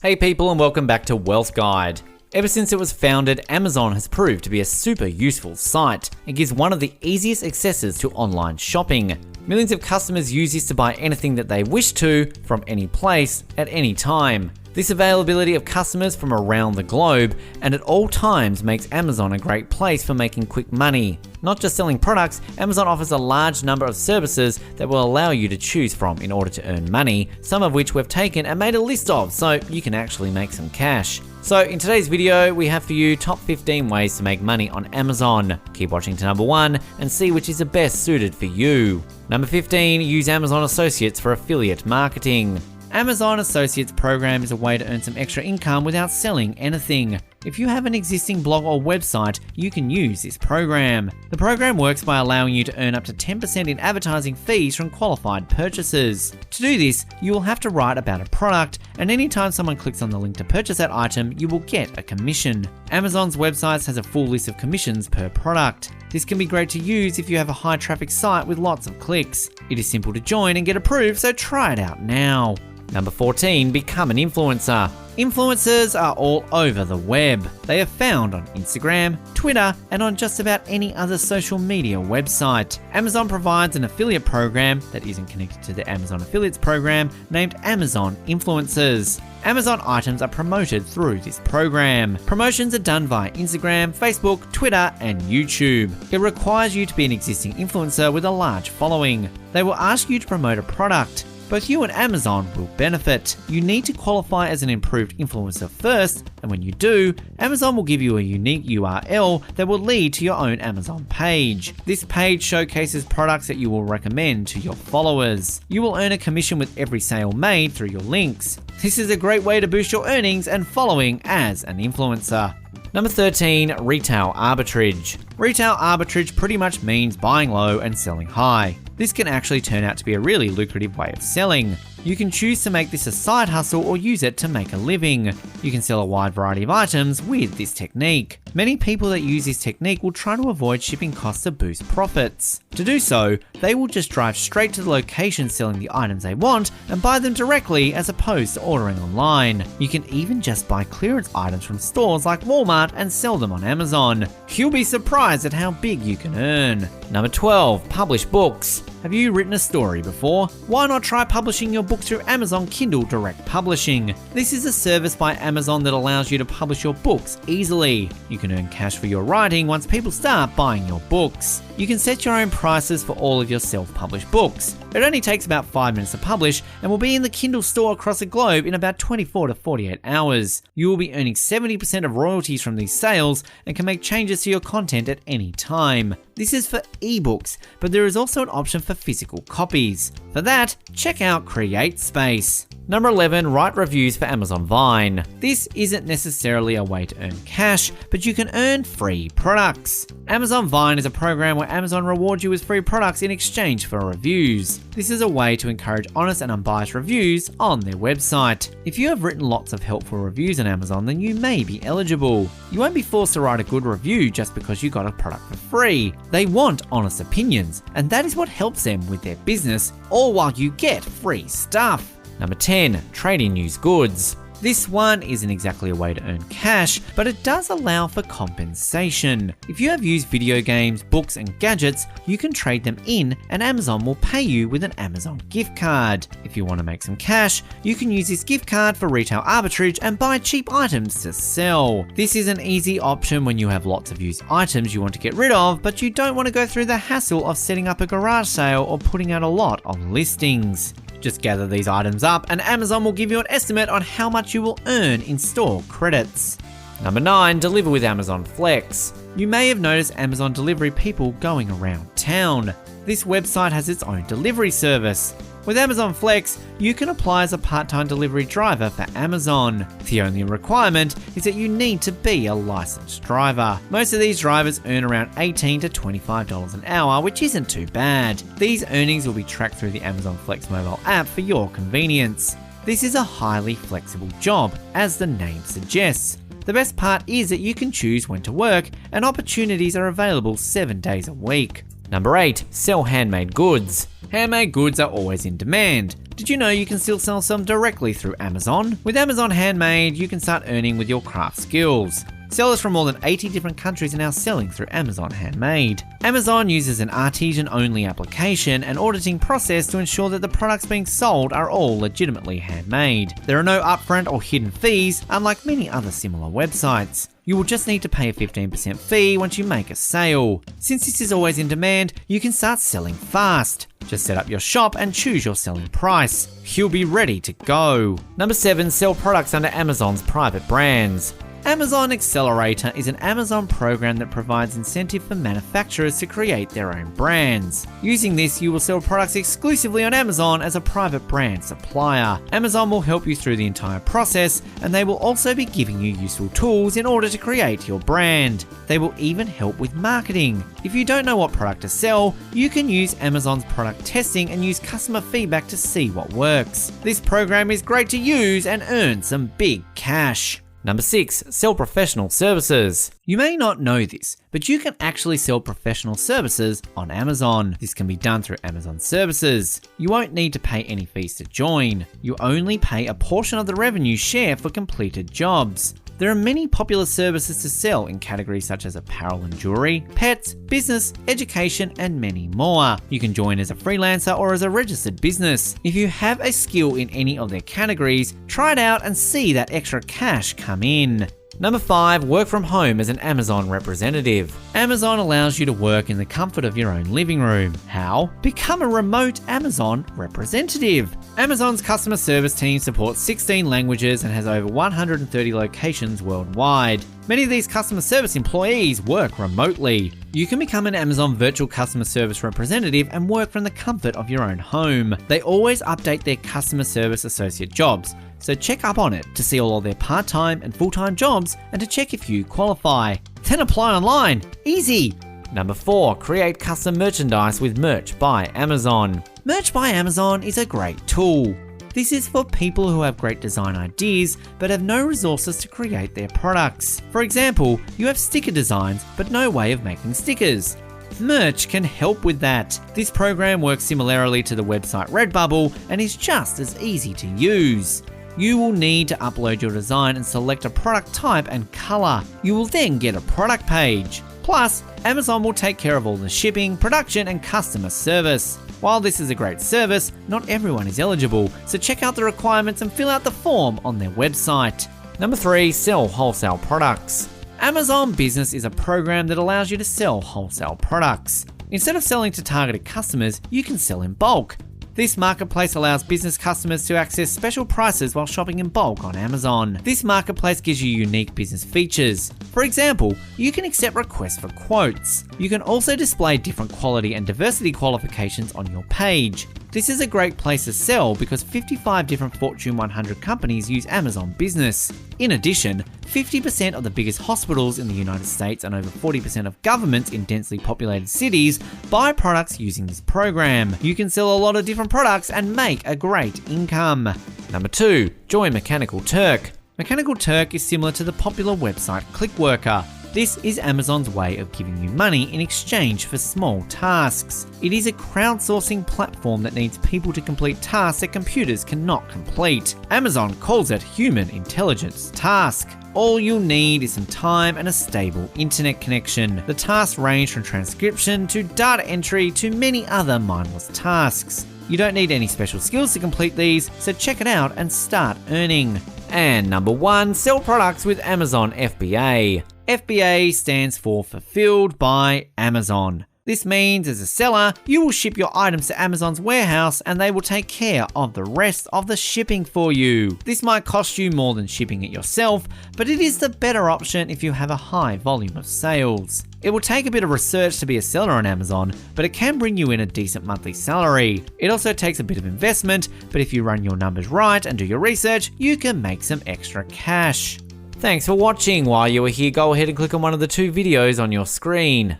Hey people, and welcome back to Wealth Guide. Ever since it was founded, Amazon has proved to be a super useful site. It gives one of the easiest accesses to online shopping. Millions of customers use this to buy anything that they wish to, from any place, at any time. This availability of customers from around the globe and at all times makes Amazon a great place for making quick money. Not just selling products, Amazon offers a large number of services that will allow you to choose from in order to earn money, some of which we've taken and made a list of so you can actually make some cash. So in today's video, we have for you top 15 ways to make money on Amazon. Keep watching to number 1 and see which is the best suited for you. Number 15, use Amazon Associates for affiliate marketing. Amazon Associates program is a way to earn some extra income without selling anything. If you have an existing blog or website, you can use this program. The program works by allowing you to earn up to 10% in advertising fees from qualified purchasers. To do this, you will have to write about a product, and anytime someone clicks on the link to purchase that item, you will get a commission. Amazon's websites has a full list of commissions per product. This can be great to use if you have a high traffic site with lots of clicks. It is simple to join and get approved, so try it out now. Number 14, become an influencer. Influencers are all over the web. They are found on Instagram, Twitter, and on just about any other social media website. Amazon provides an affiliate program that isn't connected to the Amazon Affiliates program named Amazon Influencers. Amazon items are promoted through this program. Promotions are done via Instagram, Facebook, Twitter, and YouTube. It requires you to be an existing influencer with a large following. They will ask you to promote a product. Both you and Amazon will benefit. You need to qualify as an improved influencer first, and when you do, Amazon will give you a unique URL that will lead to your own Amazon page. This page showcases products that you will recommend to your followers. You will earn a commission with every sale made through your links. This is a great way to boost your earnings and following as an influencer. Number 13, retail arbitrage. Retail arbitrage pretty much means buying low and selling high. This can actually turn out to be a really lucrative way of selling. You can choose to make this a side hustle or use it to make a living. You can sell a wide variety of items with this technique. Many people that use this technique will try to avoid shipping costs to boost profits. To do so, they will just drive straight to the location selling the items they want and buy them directly as opposed to ordering online. You can even just buy clearance items from stores like Walmart and sell them on Amazon. You'll be surprised at how big you can earn. Number 12, publish books. Have you written a story before? Why not try publishing your book through Amazon Kindle Direct Publishing? This is a service by Amazon that allows you to publish your books easily. You can earn cash for your writing once people start buying your books. You can set your own prices for all of your self-published books. It only takes about 5 minutes to publish and will be in the Kindle store across the globe in about 24 to 48 hours. You will be earning 70% of royalties from these sales and can make changes to your content at any time. This is for ebooks, but there is also an option for physical copies. For that, check out Create Space. Number 11, write reviews for Amazon Vine. This isn't necessarily a way to earn cash, but you can earn free products. Amazon Vine is a program where Amazon rewards you with free products in exchange for reviews. This is a way to encourage honest and unbiased reviews on their website. If you have written lots of helpful reviews on Amazon, then you may be eligible. You won't be forced to write a good review just because you got a product for free. They want honest opinions, and that is what helps them with their business, all while you get free stuff. Number 10, trade in used goods. This one isn't exactly a way to earn cash, but it does allow for compensation. If you have used video games, books, and gadgets, you can trade them in and Amazon will pay you with an Amazon gift card. If you want to make some cash, you can use this gift card for retail arbitrage and buy cheap items to sell. This is an easy option when you have lots of used items you want to get rid of, but you don't want to go through the hassle of setting up a garage sale or putting out a lot of listings. Just gather these items up and Amazon will give you an estimate on how much you will earn in store credits. Number 9, deliver with Amazon Flex. You may have noticed Amazon delivery people going around town. This website has its own delivery service. With Amazon Flex, you can apply as a part-time delivery driver for Amazon. The only requirement is that you need to be a licensed driver. Most of these drivers earn around $18 to $25 an hour, which isn't too bad. These earnings will be tracked through the Amazon Flex mobile app for your convenience. This is a highly flexible job, as the name suggests. The best part is that you can choose when to work, and opportunities are available 7 days a week. Number 8. Sell handmade goods. Handmade goods are always in demand. Did you know you can still sell some directly through Amazon? With Amazon Handmade, you can start earning with your craft skills. Sellers from more than 80 different countries are now selling through Amazon Handmade. Amazon uses an artisan-only application and auditing process to ensure that the products being sold are all legitimately handmade. There are no upfront or hidden fees, unlike many other similar websites. You will just need to pay a 15% fee once you make a sale. Since this is always in demand, you can start selling fast. Just set up your shop and choose your selling price. You'll be ready to go. Number 7. Sell products under Amazon's private brands. Amazon Accelerator is an Amazon program that provides incentive for manufacturers to create their own brands. Using this, you will sell products exclusively on Amazon as a private brand supplier. Amazon will help you through the entire process, and they will also be giving you useful tools in order to create your brand. They will even help with marketing. If you don't know what product to sell, you can use Amazon's product testing and use customer feedback to see what works. This program is great to use and earn some big cash. Number 6. Sell professional services. You may not know this, but you can actually sell professional services on Amazon. This can be done through Amazon Services. You won't need to pay any fees to join. You only pay a portion of the revenue share for completed jobs. There are many popular services to sell in categories such as apparel and jewelry, pets, business, education, and many more. You can join as a freelancer or as a registered business. If you have a skill in any of their categories, try it out and see that extra cash come in. Number 5. Work from home as an Amazon representative. Amazon allows you to work in the comfort of your own living room. How? Become a remote Amazon representative. Amazon's customer service team supports 16 languages and has over 130 locations worldwide. Many of these customer service employees work remotely. You can become an Amazon virtual customer service representative and work from the comfort of your own home. They always update their customer service associate jobs, so check up on it to see all of their part-time and full-time jobs and to check if you qualify. Then apply online. Easy! Number 4. Create custom merchandise with Merch by Amazon. Merch by Amazon is a great tool. This is for people who have great design ideas but have no resources to create their products. For example, you have sticker designs but no way of making stickers. Merch can help with that. This program works similarly to the website Redbubble and is just as easy to use. You will need to upload your design and select a product type and color. You will then get a product page. Plus, Amazon will take care of all the shipping, production, and customer service. While this is a great service, not everyone is eligible, so check out the requirements and fill out the form on their website. Number 3. Sell wholesale products. Amazon Business is a program that allows you to sell wholesale products. Instead of selling to targeted customers, you can sell in bulk. This marketplace allows business customers to access special prices while shopping in bulk on Amazon. This marketplace gives you unique business features. For example, you can accept requests for quotes. You can also display different quality and diversity qualifications on your page. This is a great place to sell because 55 different Fortune 100 companies use Amazon Business. In addition, 50% of the biggest hospitals in the United States and over 40% of governments in densely populated cities buy products using this program. You can sell a lot of different products and make a great income. Number 2. Join Mechanical Turk. Mechanical Turk is similar to the popular website Clickworker. This is Amazon's way of giving you money in exchange for small tasks. It is a crowdsourcing platform that needs people to complete tasks that computers cannot complete. Amazon calls it human intelligence task. All you'll need is some time and a stable internet connection. The tasks range from transcription to data entry to many other mindless tasks. You don't need any special skills to complete these, so check it out and start earning. And number 1, sell products with Amazon FBA. FBA stands for Fulfilled by Amazon. This means as a seller, you will ship your items to Amazon's warehouse and they will take care of the rest of the shipping for you. This might cost you more than shipping it yourself, but it is the better option if you have a high volume of sales. It will take a bit of research to be a seller on Amazon, but it can bring you in a decent monthly salary. It also takes a bit of investment, but if you run your numbers right and do your research, you can make some extra cash. Thanks for watching. While you are here, go ahead and click on one of the 2 videos on your screen.